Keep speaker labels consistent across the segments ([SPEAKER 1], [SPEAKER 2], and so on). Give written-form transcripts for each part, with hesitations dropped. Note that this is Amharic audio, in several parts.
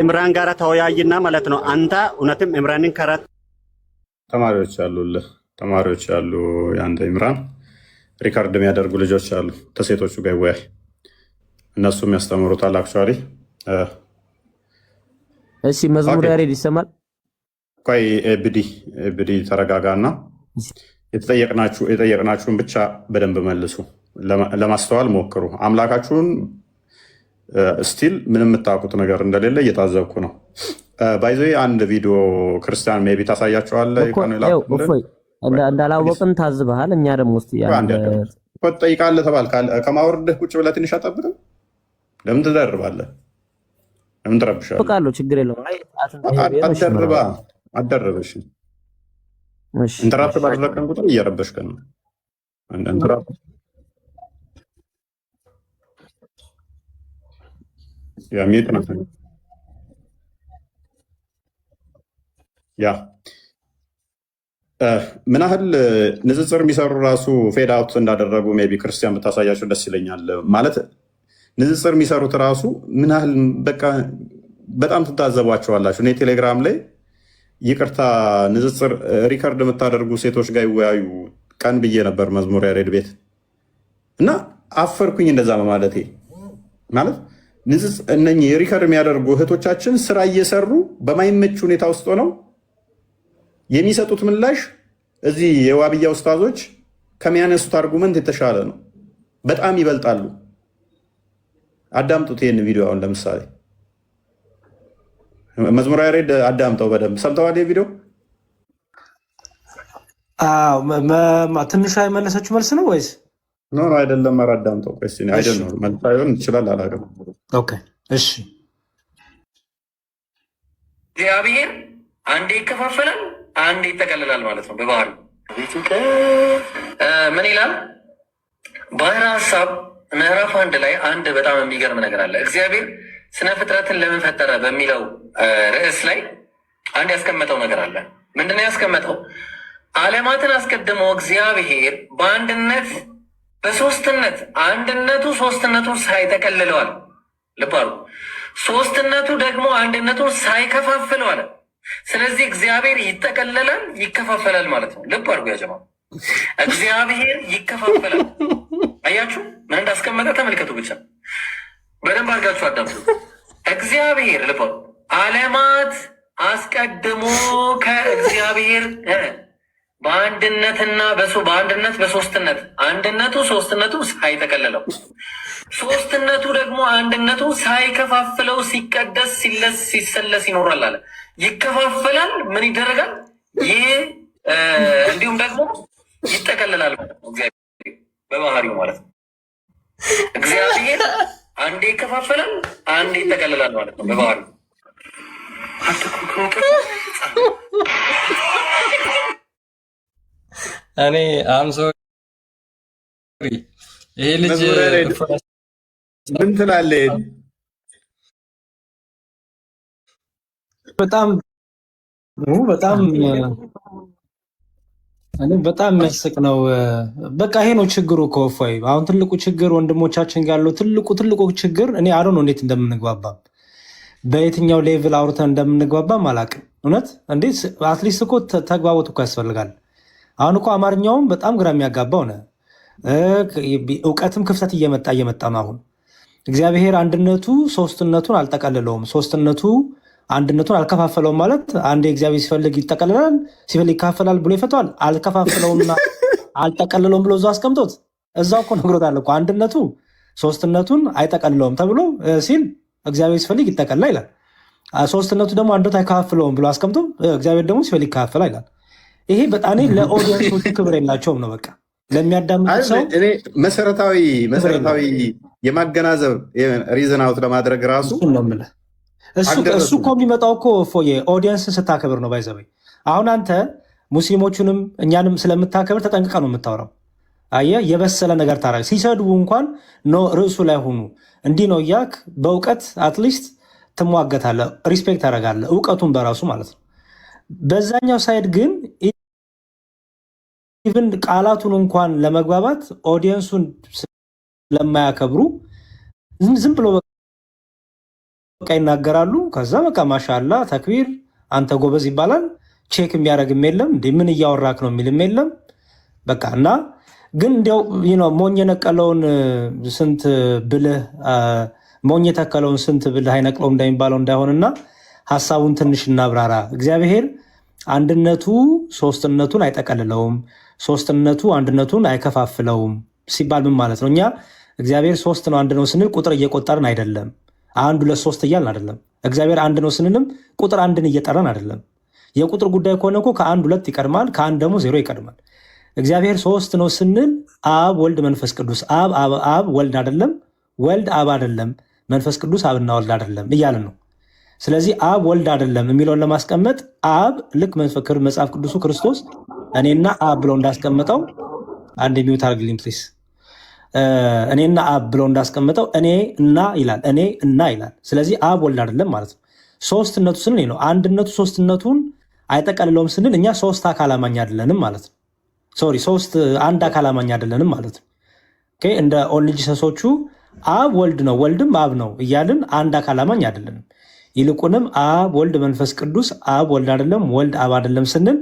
[SPEAKER 1] ኢምራን ጋር ተወያይና ማለት ነው። አንተ እውነትም ኢምራንን ከራት
[SPEAKER 2] ተማሪዎች አሉልህ፣ ተማሪዎች አሉ። የአንተ ኢምራን ሪካርድ የሚያደርጉ ልጆች አሉ። ተሴቶቹ ጋር ይወያይ፣ እነሱም ያስተምሩታል። አክቹዋሊ
[SPEAKER 3] እሺ፣ መዝሙር ያሬድ ይሰማል።
[SPEAKER 2] ቆይ ኤብዲ ተረጋጋና የጠየቅናችሁን ብቻ በደንብ መልሱ። ለማስተዋል ሞክሩ። አምላካችሁን ስቲል ምንም የምታውቁት ነገር እንደሌለ እየታዘብኩ ነው። ባይዘ አንድ ቪዲዮ ክርስቲያን ሜቢ ታሳያቸዋለህ።
[SPEAKER 3] እንዳላወቅን ታዝበሃል። እኛ ደግሞ ስ
[SPEAKER 2] ጠይቃለህ ተባል ከማወርድህ ቁጭ ብለህ ትንሽ አጠብቅም። ለምን ትደርባለህ? ለምን ትረብሻለህ?
[SPEAKER 3] ቃለሁ ችግር የለውም።
[SPEAKER 2] አደረበሽ ኢንተራፕት ባደረግከን ቁጥር እየረበሽከን ነው። ምን ያህል ንጽጽር የሚሰሩ ራሱ ፌድ አውት እንዳደረጉ ሜይ ቢ ክርስቲያን ብታሳያቸው ደስ ይለኛል። ማለት ንጽጽር የሚሰሩት ራሱ ምን ያህል በቃ በጣም ትታዘቧቸዋላችሁ። እኔ ቴሌግራም ላይ ይቅርታ ንጽጽር ሪከርድ የምታደርጉ ሴቶች ጋር ይወያዩ ቀን ብዬ ነበር መዝሙር ያሬድ ቤት እና አፈርኩኝ እንደዛ በማለቴ። ማለት እነኚህ ሪከርድ የሚያደርጉ እህቶቻችን ስራ እየሰሩ በማይመች ሁኔታ ውስጥ ሆነው የሚሰጡት ምላሽ እዚህ የዋብያ ኡስታዞች ከሚያነሱት አርጉመንት የተሻለ ነው። በጣም ይበልጣሉ። አዳምጡት ይህን ቪዲዮ። አሁን ለምሳሌ መዝሙር ያሬድ አዳምጠው በደንብ ሰምተዋል። ቪዲዮ
[SPEAKER 4] ትንሿ የመለሰችው መልስ ነው ወይስ
[SPEAKER 2] ኖ? አይደለም። ኧረ አዳምጠው። መልስ አይሆን ይችላል አላውቅም።
[SPEAKER 4] እሺ
[SPEAKER 5] እግዚአብሔር አንዴ ይከፋፈላል፣ አንዴ ይጠቀልላል ማለት ነው። በባህሪ ምን ይላል? ባህረ ሐሳብ ምዕራፍ 1 ላይ አንድ በጣም የሚገርም ነገር አለ። እግዚአብሔር ስነ ፍጥረትን ለምን ፈጠረ በሚለው ርዕስ ላይ አንድ ያስቀመጠው ነገር አለ። ምንድነው ያስቀመጠው? ዓለማትን አስቀድሞ እግዚአብሔር በአንድነት በሶስትነት አንድነቱ ሶስትነቱን ሳይጠቀልለዋል። ልብ አሉ። ሶስትነቱ ደግሞ አንድነቱን ሳይከፋፍለዋል። ስለዚህ እግዚአብሔር ይጠቀለላል፣ ይከፋፈላል ማለት ነው። ልብ አድርጉ ያጀማ፣ እግዚአብሔር ይከፋፈላል። አያችሁ ምን እንዳስቀመጠ ተመልከቱ። ብቻ በደንብ አድርጋችሁ አዳምጡ። እግዚአብሔር ልብ ዓለማት አስቀድሞ ከእግዚአብሔር በአንድነትና በአንድነት በሶስትነት አንድነቱ ሶስትነቱ ሳይጠቀልለው ሶስትነቱ ደግሞ አንድነቱ ሳይከፋፍለው ሲቀደስ ሲሰለስ ይኖራል አለ። ይከፋፈላል፣ ምን ይደረጋል? ይህ እንዲሁም ደግሞ ይጠቀልላል ማለት ነው። እግዚአብሔር በባህሪው ማለት ነው። እግዚአብሔር አንዴ ይከፋፈላል፣ አንዴ ይጠቀልላል ማለት ነው በባህሪው።
[SPEAKER 6] እኔ ሶሪ ይሄ ልጅ
[SPEAKER 2] ምን ትላለህ?
[SPEAKER 4] በጣም በጣም የሚያስቅ ነው። በቃ ይሄ ነው ችግሩ እኮ እፎይ። አሁን ትልቁ ችግር ወንድሞቻችን ጋር ያለው ትልቁ ችግር እኔ አዶ ነው እንዴት እንደምንግባባ በየትኛው ሌቭል አውርተን እንደምንግባባም አላውቅም። እውነት እንዴት አትሊስት እኮ ተግባቦት እኮ ያስፈልጋል። አሁን እኮ አማርኛውም በጣም ግራ የሚያጋባው ነው። እውቀትም ክፍተት እየመጣ ነው። አሁን እግዚአብሔር አንድነቱ ሶስትነቱን አልጠቀልለውም፣ ሶስትነቱ አንድነቱን አልከፋፈለውም ማለት አንዴ እግዚአብሔር ሲፈልግ ይጠቀልላል፣ ሲፈልግ ይካፈላል ብሎ ይፈቷል። አልከፋፈለውምና አልጠቀልለውም ብሎ እዛው አስቀምጦት እዛው እኮ ነግሮታል እኮ አንድነቱ ሶስትነቱን አይጠቀልለውም ተብሎ ሲል እግዚአብሔር ሲፈልግ ይጠቀልላ ይላል። ሶስትነቱ ደግሞ አንድነቱ አይከፋፍለውም ብሎ አስቀምጦ እግዚአብሔር ደግሞ ሲፈልግ ይካፈላ ይላል። ይሄ በጣም ለኦዲየንሶቹ ክብር የላቸውም ነው። በቃ ለሚያዳምጥ ሰው
[SPEAKER 2] መሰረታዊ የማገናዘብ ሪዝን አውት ለማድረግ ራሱ
[SPEAKER 4] እሱ እኮ የሚመጣው እኮ ኦዲየንስን ስታከብር ነው። ባይዘበይ አሁን አንተ ሙስሊሞቹንም እኛንም ስለምታከብር ተጠንቅቀ ነው የምታወራው። አየህ የበሰለ ነገር ታደርግ ሲሰድቡ እንኳን ርዕሱ ላይ ሁኑ እንዲህ ነው እያልክ በእውቀት አትሊስት ትሟገታለህ፣ ሪስፔክት ታደርጋለህ እውቀቱን በራሱ ማለት ነው። በዛኛው ሳይድ ግን ኢቭን ቃላቱን እንኳን ለመግባባት ኦዲየንሱን ስለማያከብሩ ዝም ብሎ በቃ ይናገራሉ። ከዛ በቃ ማሻአላ ተክቢር አንተ ጎበዝ ይባላል። ቼክ የሚያደርግም የለም እንዴ ምን እያወራክ ነው የሚልም የለም። በቃ እና ግን እንዲያው ሞኝ የነቀለውን ስንት ብልህ ሞኝ የተከለውን ስንት ብልህ አይነቅለውም እንደሚባለው እንዳይሆንና ሀሳቡን ትንሽ እናብራራ። እግዚአብሔር አንድነቱ ሶስትነቱን አይጠቀልለውም፣ ሶስትነቱ አንድነቱን አይከፋፍለውም ሲባል ምን ማለት ነው? እኛ እግዚአብሔር ሶስት ነው አንድ ነው ስንል ቁጥር እየቆጠርን አይደለም። አንድ ሁለት ሶስት እያልን አይደለም። እግዚአብሔር አንድ ነው ስንልም ቁጥር አንድን እየጠራን አይደለም። የቁጥር ጉዳይ ከሆነ እኮ ከአንድ ሁለት ይቀድማል፣ ከአንድ ደግሞ ዜሮ ይቀድማል። እግዚአብሔር ሶስት ነው ስንል አብ ወልድ መንፈስ ቅዱስ አብ ወልድ አይደለም፣ ወልድ አብ አይደለም፣ መንፈስ ቅዱስ አብና ወልድ አይደለም እያልን ነው። ስለዚህ አብ ወልድ አይደለም የሚለውን ለማስቀመጥ አብ ልክ መጽሐፍ ቅዱሱ ክርስቶስ እኔና አብ ብለው እንዳስቀመጠው አንድ ሚውት አድርግልኝ ፕሊስ። እኔና አብ ብለው እንዳስቀመጠው እኔ እና ይላል፣ እኔ እና ይላል። ስለዚህ አብ ወልድ አይደለም ማለት ነው። ሶስትነቱ ስንል ነው። አንድነቱ ሶስትነቱን አይጠቀልለውም ስንል እኛ ሶስት አካል አማኝ አይደለንም ማለት ነው። ሶሪ ሶስት አንድ አካል አማኝ አይደለንም ማለት ነው። እንደ ኦንሊ ጂሰሶቹ አብ ወልድ ነው ወልድም አብ ነው እያልን አንድ አካል አማኝ አይደለንም። ይልቁንም አብ ወልድ መንፈስ ቅዱስ አብ ወልድ አይደለም ወልድ አብ አይደለም ስንል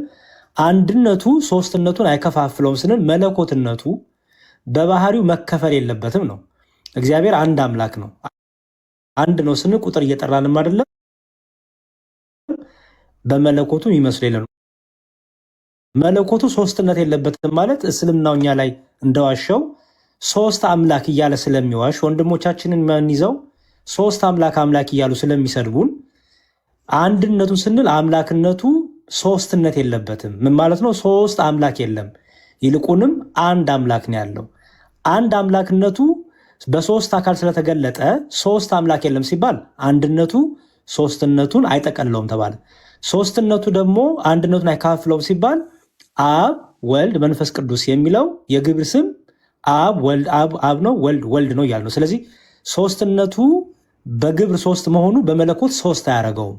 [SPEAKER 4] አንድነቱ ሶስትነቱን አይከፋፍለውም ስንል መለኮትነቱ በባህሪው መከፈል የለበትም ነው። እግዚአብሔር አንድ አምላክ ነው። አንድ ነው ስንል ቁጥር እየጠራንም አይደለም። በመለኮቱ የሚመስሉ የለም። መለኮቱ ሶስትነት የለበትም ማለት እስልምናው እኛ ላይ እንደዋሸው ሶስት አምላክ እያለ ስለሚዋሽ ወንድሞቻችንን ይዘው ሶስት አምላክ እያሉ ስለሚሰድቡን አንድነቱ ስንል አምላክነቱ ሶስትነት የለበትም። ምን ማለት ነው? ሶስት አምላክ የለም። ይልቁንም አንድ አምላክ ነው ያለው። አንድ አምላክነቱ በሶስት አካል ስለተገለጠ ሶስት አምላክ የለም ሲባል አንድነቱ ሶስትነቱን አይጠቀልለውም ተባለ። ሶስትነቱ ደግሞ አንድነቱን አይካፍለውም ሲባል አብ ወልድ መንፈስ ቅዱስ የሚለው የግብር ስም አብ ወልድ አብ ነው፣ ወልድ ወልድ ነው እያለ ነው። ስለዚህ ሶስትነቱ በግብር ሶስት መሆኑ በመለኮት ሶስት አያደርገውም።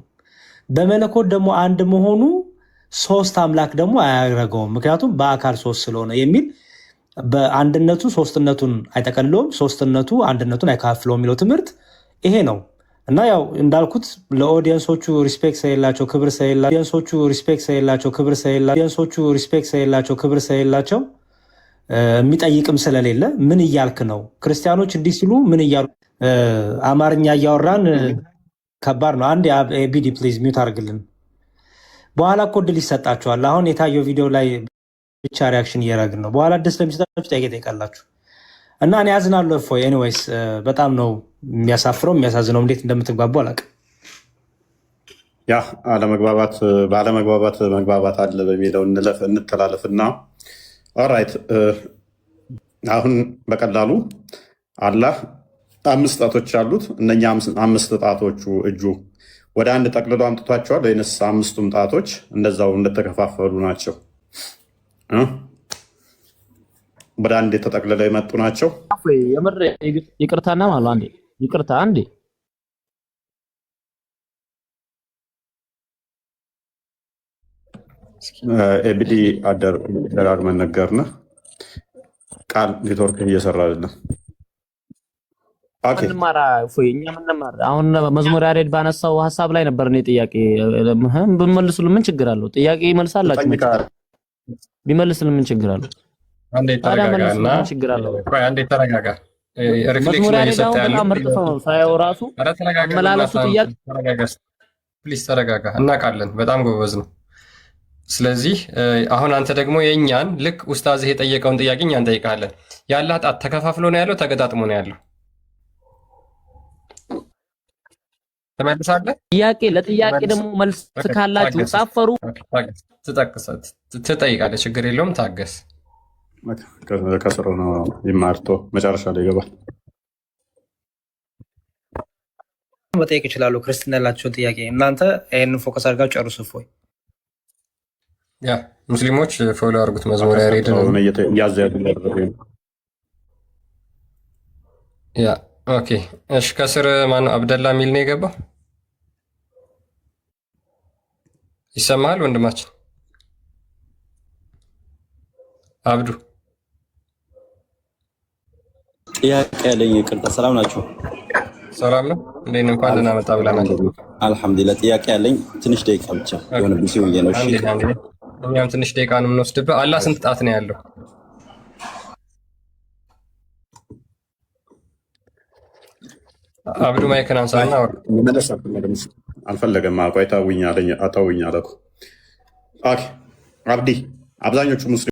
[SPEAKER 4] በመለኮት ደግሞ አንድ መሆኑ ሶስት አምላክ ደግሞ አያደርገውም፣ ምክንያቱም በአካል ሶስት ስለሆነ የሚል በአንድነቱ ሶስትነቱን አይጠቀልለውም፣ ሶስትነቱ አንድነቱን አይካፍለውም የሚለው ትምህርት ይሄ ነው። እና ያው እንዳልኩት ለኦዲየንሶቹ ሪስፔክት ስለሌላቸው ክብር ስለሌላቸው የሚጠይቅም ስለሌለ ምን እያልክ ነው? ክርስቲያኖች እንዲህ ሲሉ ምን እያሉ አማርኛ እያወራን ከባድ ነው። አንድ ቢዲ ፕሊዝ ሚውት አድርግልን። በኋላ እኮ እድል ይሰጣችኋል። አሁን የታየው ቪዲዮ ላይ ብቻ ሪያክሽን እያደረግን ነው። በኋላ እድል ስለሚሰጣችሁ ጥያቄ ጠይቃላችሁ እና እኔ ያዝናለሁ። እፎይ ኤኒዌይስ በጣም ነው የሚያሳፍረው የሚያሳዝነው። እንዴት እንደምትግባቡ አላውቅም።
[SPEAKER 2] ያ ባለመግባባት መግባባት አለ በሚለው እንተላለፍና ኦራይት። አሁን በቀላሉ አላህ 5 ጣቶች አሉት። እነኛ 5 ጣቶቹ እጁ ወደ አንድ ጠቅልሎ አምጥቷቸዋል ወይንስ 5ቱም ጣቶች እንደዛው እንደተከፋፈሉ ናቸው? ወደ አንድ የተጠቅልለው የመጡ ናቸው?
[SPEAKER 3] የምር ይቅርታና ማለት አንዴ ይቅርታ አንዴ
[SPEAKER 2] ኤቢዲ ደጋግመን ነገርንህ። ቃል ኔትወርክ እየሰራ አይደለም።
[SPEAKER 3] ምንማራ እኛ ምንማር አሁን መዝሙር ያሬድ ባነሳው ሀሳብ ላይ ነበር። እኔ ጥያቄ ብንመልሱልን ምን ችግር አለው? ጥያቄ ይመልሳላችሁ። ቢመልስልን ምን ችግር አለው?
[SPEAKER 6] አንዴ ተረጋጋና አንዴ ተረጋጋ። ሪፍሌክሽን እየሰጠ ያለው ምርጥ ሰው ነው ሳይው ራሱ አመላለሱ ጥያቄ ፕሊዝ ተረጋጋ። እናውቃለን፣ በጣም ጎበዝ ነው። ስለዚህ አሁን አንተ ደግሞ የእኛን ልክ ኡስታዝህ የጠየቀውን ጥያቄ እኛ እንጠይቃለን። ያለ ጣት ተከፋፍሎ ነው ያለው ተገጣጥሞ ነው ያለው? ተመልሳለህ? ጥያቄ
[SPEAKER 3] ለጥያቄ ደግሞ መልስ ካላችሁ ጻፈሩ
[SPEAKER 6] ትጠይቃለህ። ችግር የለውም ታገስ።
[SPEAKER 2] ከስሮ ነው ይማርቶ መጨረሻ ላይ ይገባል።
[SPEAKER 4] መጠየቅ ይችላሉ። ክርስትና ያላቸውን ጥያቄ እናንተ ይህንን ፎከስ አድርጋችሁ ጨርሱ። እፎይ
[SPEAKER 6] ያ ሙስሊሞች ፎሎ አድርጉት። መዝሙር ያሬድን ያ ኦኬ። እሺ ከስር ማነው አብደላ የሚል ነው የገባው? ይሰማሃል ወንድማችን አብዱ?
[SPEAKER 7] ጥያቄ ያለኝ ይቅርታ። ሰላም ናችሁ?
[SPEAKER 6] ሰላም ነው። እንዴት ነው? እንኳን ደህና መጣ ብለናል።
[SPEAKER 7] አልሐምዱሊላህ። ጥያቄ ያለኝ ትንሽ ደቂቃ ብቻ የሆነ ቢሲ ሆኜ ነው። እሺ
[SPEAKER 6] እኛም ትንሽ ደቂቃ ነው የምንወስድብህ። አላህ ስንት ጣት ነው ያለው? አብዱ ማይክን አንሳና
[SPEAKER 2] አልፈለገም። ቆይ ታውኝ አለኝ። አታውኝ አለኩ። ኦኬ አብዲ አብዛኞቹ ሙስሊም